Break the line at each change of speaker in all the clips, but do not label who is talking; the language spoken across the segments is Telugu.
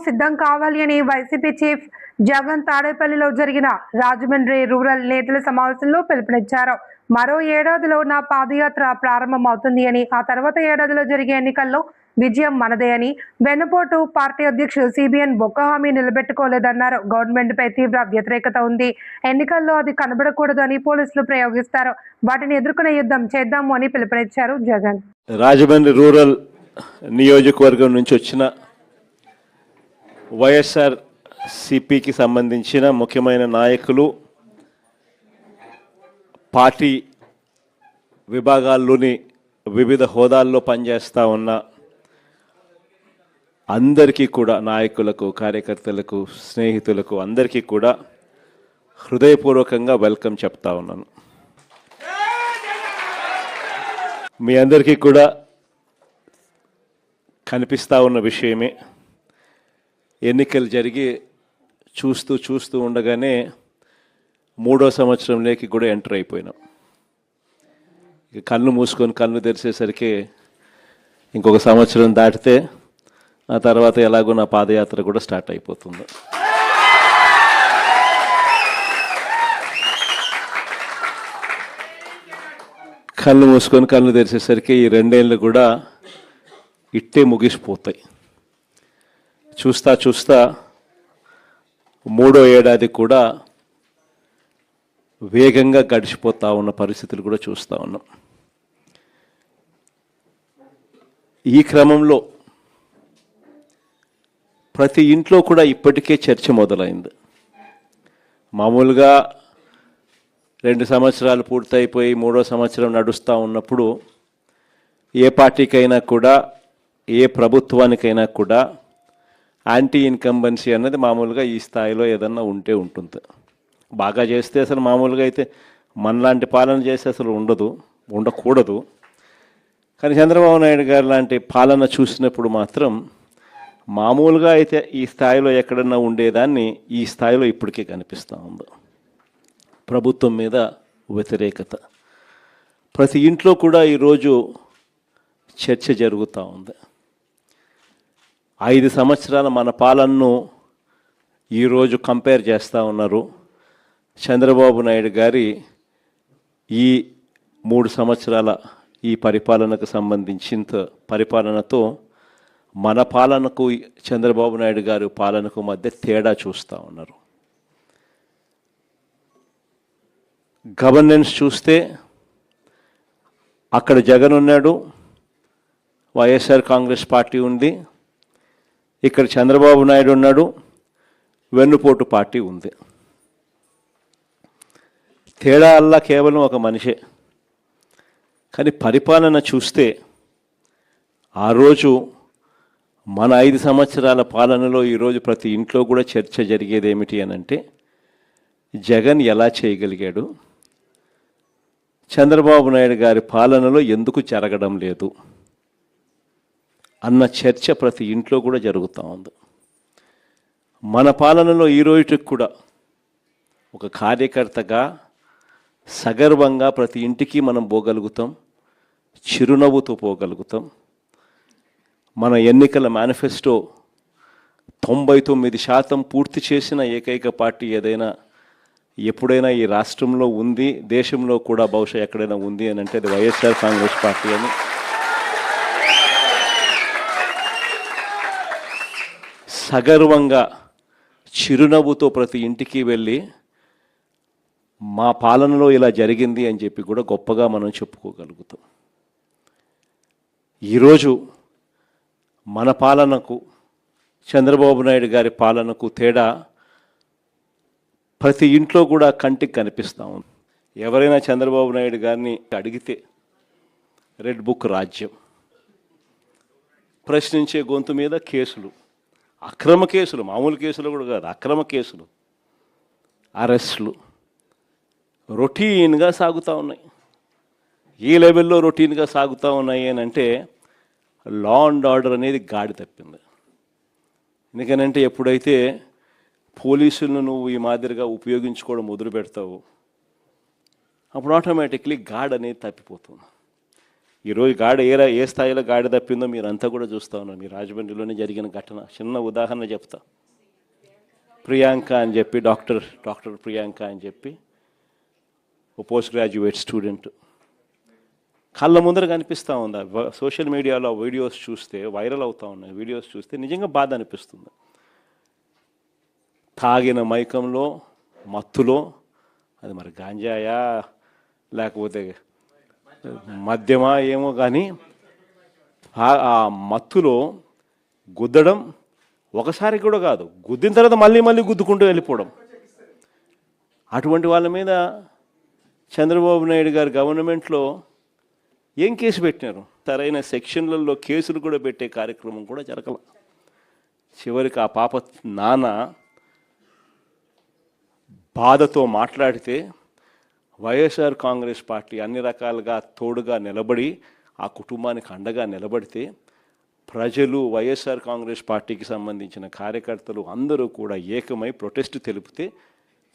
సిద్ధం కావాలి అని వైసీపీ చీఫ్ జగన్ తాడేపల్లిలో జరిగిన రాజమండ్రి రూరల్ నేతల సమావేశంలో పిలుపునిచ్చారు. మరో ఏడాదిలో నా పాదయాత్ర ప్రారంభం అవుతుంది అని, ఆ తర్వాత ఏడాదిలో జరిగే ఎన్నికల్లో విజయం మనదే అని, వెన్నుపోటు పార్టీ అధ్యక్షుడు సిబిఎన్ ఒక్క హామీ నిలబెట్టుకోలేదన్నారు. గవర్నమెంట్ పై తీవ్ర వ్యతిరేకత ఉంది, ఎన్నికల్లో అది కనబడకూడదు అని పోలీసులు ప్రయోగిస్తారు, వాటిని ఎదుర్కొనే యుద్ధం చేద్దాము అని పిలుపునిచ్చారు జగన్.
రాజమండ్రి రూరల్ నియోజకవర్గం నుంచి వచ్చిన వైఎస్ఆర్ సిపికి సంబంధించిన ముఖ్యమైన నాయకులు, పార్టీ విభాగాల్లోని వివిధ హోదాల్లో పనిచేస్తూ ఉన్న అందరికీ కూడా, నాయకులకు, కార్యకర్తలకు, స్నేహితులకు అందరికీ కూడా హృదయపూర్వకంగా వెల్కమ్ చెప్తా ఉన్నాను. మీ అందరికీ కూడా కనిపిస్తూ ఉన్న విషయమే, ఎన్నికలు జరిగి చూస్తూ ఉండగానే 3వ సంవత్సరంలోకి కూడా ఎంటర్ అయిపోయినాం. ఇక కళ్ళు మూసుకొని కళ్ళు తెరిచేసరికి ఇంకొక సంవత్సరం దాటితే ఆ తర్వాత ఎలాగో నా పాదయాత్ర కూడా స్టార్ట్ అయిపోతుంది. కళ్ళు మూసుకొని కళ్ళు తెరిచేసరికి ఈ 2 ఏళ్ళు కూడా ఇట్టే ముగిసిపోతాయి. చూస్తా 3వ ఏడాది కూడా వేగంగా గడిచిపోతూ ఉన్న పరిస్థితులు కూడా చూస్తూ ఉన్నాం. ఈ క్రమంలో ప్రతి ఇంట్లో కూడా ఇప్పటికే చర్చ మొదలైంది. మామూలుగా 2 సంవత్సరాలు పూర్తయిపోయి 3వ సంవత్సరం నడుస్తూ ఉన్నప్పుడు ఏ పార్టీకైనా కూడా, ఏ ప్రభుత్వానికైనా కూడా యాంటీ ఇన్కంబెన్సీ అన్నది మామూలుగా ఈ స్థాయిలో ఏదన్నా ఉంటే ఉంటుంది. బాగా చేస్తే అసలు మామూలుగా అయితే మనలాంటి పాలన చేస్తే అసలు ఉండకూడదు. కానీ చంద్రబాబు నాయుడు గారు లాంటి పాలన చూసినప్పుడు మాత్రం మామూలుగా అయితే ఈ స్థాయిలో ఎక్కడన్నా ఉండేదాన్ని ఈ స్థాయిలో ఇప్పటికే కనిపిస్తూ ఉంది. ప్రభుత్వం మీద వ్యతిరేకత ప్రతి ఇంట్లో కూడా ఈరోజు చర్చ జరుగుతూ ఉంది. 5 సంవత్సరాల మన పాలనను ఈరోజు కంపేర్ చేస్తూ ఉన్నారు. చంద్రబాబు నాయుడు గారి ఈ 3 సంవత్సరాల ఈ పరిపాలనకు సంబంధించిన పరిపాలనతో మన పాలనకు, చంద్రబాబు నాయుడు గారి పాలనకు మధ్య తేడా చూస్తూ ఉన్నారు. గవర్నెన్స్ చూస్తే అక్కడ జగన్ ఉన్నాడు, వైఎస్ఆర్ కాంగ్రెస్ పార్టీ ఉంది. ఇక్కడ చంద్రబాబు నాయుడు ఉన్నాడు, వెన్నుపోటు పార్టీ ఉంది. తేడా అల్లా కేవలం ఒక మనిషే. కానీ పరిపాలన చూస్తే ఆ రోజు మన 5 సంవత్సరాల పాలనలో ఈరోజు ప్రతి ఇంట్లో కూడా చర్చ జరిగేది ఏమిటి అని అంటే, జగన్ ఎలా చేయగలిగాడు, చంద్రబాబు నాయుడు గారి పాలనలో ఎందుకు జరగడం లేదు అన్న చర్చ ప్రతి ఇంట్లో కూడా జరుగుతూ ఉంది. మన పాలనలో ఈ రోజుకి కూడా ఒక కార్యకర్తగా సగర్వంగా ప్రతి ఇంటికి మనం పోగలుగుతాం, చిరునవ్వుతో పోగలుగుతాం. మన ఎన్నికల మేనిఫెస్టో 99% పూర్తి చేసిన ఏకైక పార్టీ ఏదైనా ఎప్పుడైనా ఈ రాష్ట్రంలో ఉంది, దేశంలో కూడా బహుశా ఎక్కడైనా ఉంది అని అంటే అది వైఎస్ఆర్ కాంగ్రెస్ పార్టీ అని సగర్వంగా చిరునవ్వుతో ప్రతి ఇంటికి వెళ్ళి మా పాలనలో ఇలా జరిగింది అని చెప్పి కూడా గొప్పగా మనం చెప్పుకోగలుగుతాం. ఈరోజు మన పాలనకు, చంద్రబాబు నాయుడు గారి పాలనకు తేడా ప్రతి ఇంట్లో కూడా కంటికి కనిపిస్తూ ఉంది. ఎవరైనా చంద్రబాబు నాయుడు గారిని అడిగితే రెడ్ బుక్ రాజ్యం, ప్రశ్నించే గొంతు మీద కేసులు, అక్రమ కేసులు, మామూలు కేసులు కూడా కాదు, అక్రమ కేసులు, అరెస్టులు రొటీన్గా సాగుతూ ఉన్నాయి. ఈ లెవెల్లో రొటీన్గా సాగుతూ ఉన్నాయి అని అంటే లా అండ్ ఆర్డర్ అనేది గాడి తప్పింది. ఎందుకనంటే ఎప్పుడైతే పోలీసులను నువ్వు ఈ మాదిరిగా ఉపయోగించుకోవడం మొదలు పెడతావు, అప్పుడు ఆటోమేటిక్లీ గాడ్ అనేది తప్పిపోతుంది. ఈరోజు ఏ స్థాయిలో గాడి తప్పిందో మీరంతా కూడా చూస్తూ ఉన్నారు. మీ రాజమండ్రిలోనే జరిగిన ఘటన చిన్న ఉదాహరణ చెప్తా. ప్రియాంక అని చెప్పి డాక్టర్ ప్రియాంక అని చెప్పి ఓ పోస్ట్ గ్రాడ్యుయేట్ స్టూడెంట్ కళ్ళ ముందర కనిపిస్తూ ఉంది. సోషల్ మీడియాలో వీడియోస్ చూస్తే వైరల్ అవుతూ ఉన్నాయి. వీడియోస్ చూస్తే నిజంగా బాధ అనిపిస్తుంది. తాగిన మైకంలో మత్తులో, అది మరి గాంజాయా లేకపోతే మద్యమా ఏమో కానీ ఆ మత్తులో గుద్దడం ఒకసారి కూడా కాదు, గుద్దిన తర్వాత మళ్ళీ గుద్దుకుంటూ వెళ్ళిపోవడం. అటువంటి వాళ్ళ మీద చంద్రబాబు నాయుడు గారు గవర్నమెంట్లో ఏం కేసు పెట్టినారు? సరైన సెక్షన్లలో కేసులు కూడా పెట్టే కార్యక్రమం కూడా జరగల. చివరికి ఆ పాప నాన్న బాధతో మాట్లాడితే వైఎస్ఆర్ కాంగ్రెస్ పార్టీ అన్ని రకాలుగా తోడుగా నిలబడి ఆ కుటుంబానికి అండగా నిలబడితే ప్రజలు వైఎస్ఆర్ కాంగ్రెస్ పార్టీకి సంబంధించిన కార్యకర్తలు అందరూ కూడా ఏకమై ప్రొటెస్ట్ తెలిపితే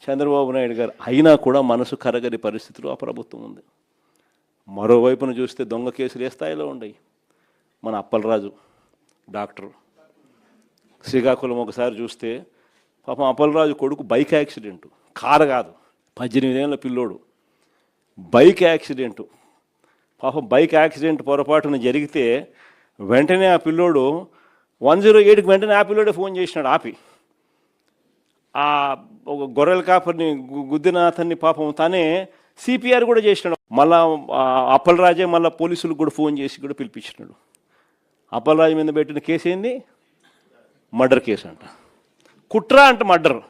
చంద్రబాబు నాయుడు గారు అయినా కూడా మనసు కరగని పరిస్థితిలో ఆ ప్రభుత్వం ఉంది. మరోవైపున చూస్తే దొంగ కేసులు ఏ స్థాయిలో ఉన్నాయి. మన అప్పలరాజు డాక్టర్ శ్రీకాకుళం ఒకసారి చూస్తే పాపం అప్పలరాజు కొడుకు బైక్ యాక్సిడెంటు, కారు కాదు, 18 ఏళ్ళ పిల్లోడు బైక్ యాక్సిడెంటు. పాపం బైక్ యాక్సిడెంట్ పొరపాటున జరిగితే వెంటనే ఆ పిల్లోడు 108కి వెంటనే ఆ పిల్లోడే ఫోన్ చేసినాడు. ఆపి ఆ ఒక గొర్రెల కాపర్ని గుద్దిన అతన్ని పాపం తానే సిపిఆర్ కూడా చేసినాడు. మళ్ళా అప్పలరాజే మళ్ళీ పోలీసులకు కూడా ఫోన్ చేసి కూడా పిలిపించినాడు. అప్పలరాజు మీద పెట్టిన కేసు ఏంది? మర్డర్ కేసు అంట. కుట్ర అంట మర్డర్.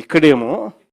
ఇక్కడేమో